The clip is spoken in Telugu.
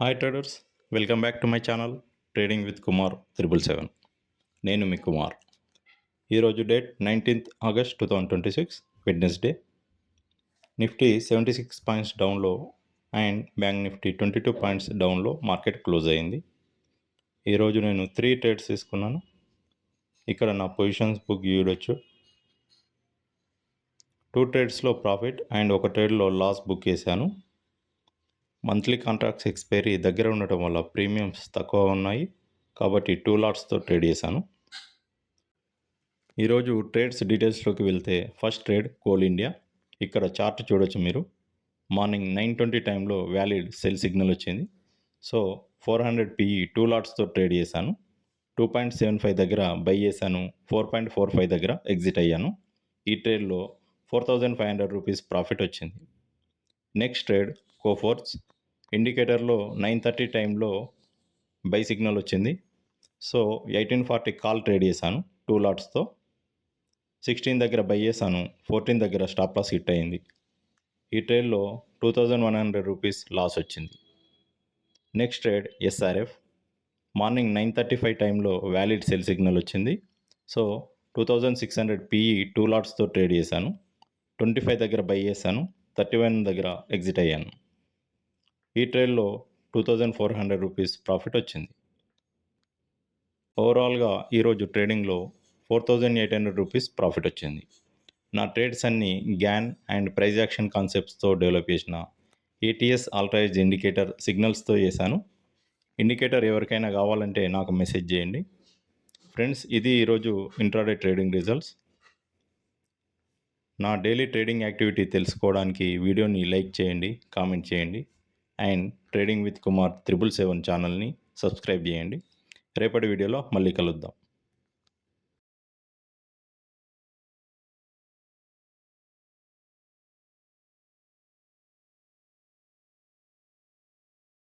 Hi traders, welcome back to my channel trading with Kumar 777. నేను మీ కుమార్. ఈరోజు date 19th August 2026 Wednesday. Nifty 76 points డౌన్లో అండ్ బ్యాంక్ నిఫ్టీ 22 పాయింట్స్ డౌన్లో మార్కెట్ క్లోజ్ అయింది. ఈరోజు నేను 3 ట్రేడ్స్ తీసుకున్నాను. ఇక్కడ నా పొజిషన్స్ బుక్ చూడొచ్చు. 2 ట్రేడ్స్లో ప్రాఫిట్ అండ్ ఒక ట్రేడ్లో లాస్ బుక్ చేశాను. మంత్లీ కాంట్రాక్ట్స్ ఎక్స్పైరీ దగ్గర ఉండటం వల్ల ప్రీమియమ్స్ తక్కువ ఉన్నాయి కాబట్టి 2 లాట్స్తో ట్రేడ్ చేశాను. ఈరోజు ట్రేడ్స్ డీటెయిల్స్లోకి వెళ్తే ఫస్ట్ ట్రేడ్ కోల్ ఇండియా. ఇక్కడ చార్ట్ చూడొచ్చు మీరు. మార్నింగ్ 9:20 టైంలో వ్యాలిడ్ సెల్ సిగ్నల్ వచ్చింది. సో 400 PE 2 లాట్స్తో ట్రేడ్ చేశాను. 2.75 దగ్గర బై చేశాను. 4.45 దగ్గర ఎగ్జిట్ అయ్యాను. ఈ ట్రేడ్లో 4,500 రూపీస్ ప్రాఫిట్ వచ్చింది. Next trade Coforge. ఇండికేటర్లో 9:30 టైంలో బై సిగ్నల్ వచ్చింది. సో 1840 కాల్ ట్రేడ్ చేశాను 2 లాట్స్తో. 16 దగ్గర బై చేశాను. 14 దగ్గర స్టాప్ లాస్ హిట్ అయింది. ఈ ట్రేడ్లో 2,100 రూపీస్ లాస్ వచ్చింది. Next trade SRF. మార్నింగ్ 9:35 టైంలో వ్యాలిడ్ సెల్ సిగ్నల్ వచ్చింది. సో 2,600 PE 2 లాట్స్తో ట్రేడ్ చేశాను. 25 దగ్గర బై చేశాను. 31 దగ్గర ఎగ్జిట్ అయ్యాను. ఈ ట్రేడ్లో 2,400 రూపీస్ ప్రాఫిట్ వచ్చింది. ఓవరాల్గా ఈరోజు ట్రేడింగ్లో 4,800 రూపీస్ ప్రాఫిట్ వచ్చింది. నా ట్రేడ్స్ అన్నీ గ్యాన్ అండ్ ప్రైజ్ యాక్షన్ కాన్సెప్ట్స్తో డెవలప్ చేసిన ATS ఆల్టరైజ్డ్ ఇండికేటర్ సిగ్నల్స్తో చేశాను. ఇండికేటర్ ఎవరికైనా కావాలంటే నాకు మెసేజ్ చేయండి. ఫ్రెండ్స్, ఇది ఈరోజు ఇంట్రాడే ట్రేడింగ్ రిజల్ట్స్. నా డైలీ ట్రేడింగ్ యాక్టివిటీ తెలుసుకోవడానికి వీడియోని లైక్ చేయండి, కామెంట్ చేయండి అండ్ ట్రేడింగ్ విత్ కుమార్ 777 ఛానల్ని సబ్స్క్రైబ్ చేయండి. రేపటి వీడియోలో మళ్ళీ కలుద్దాం.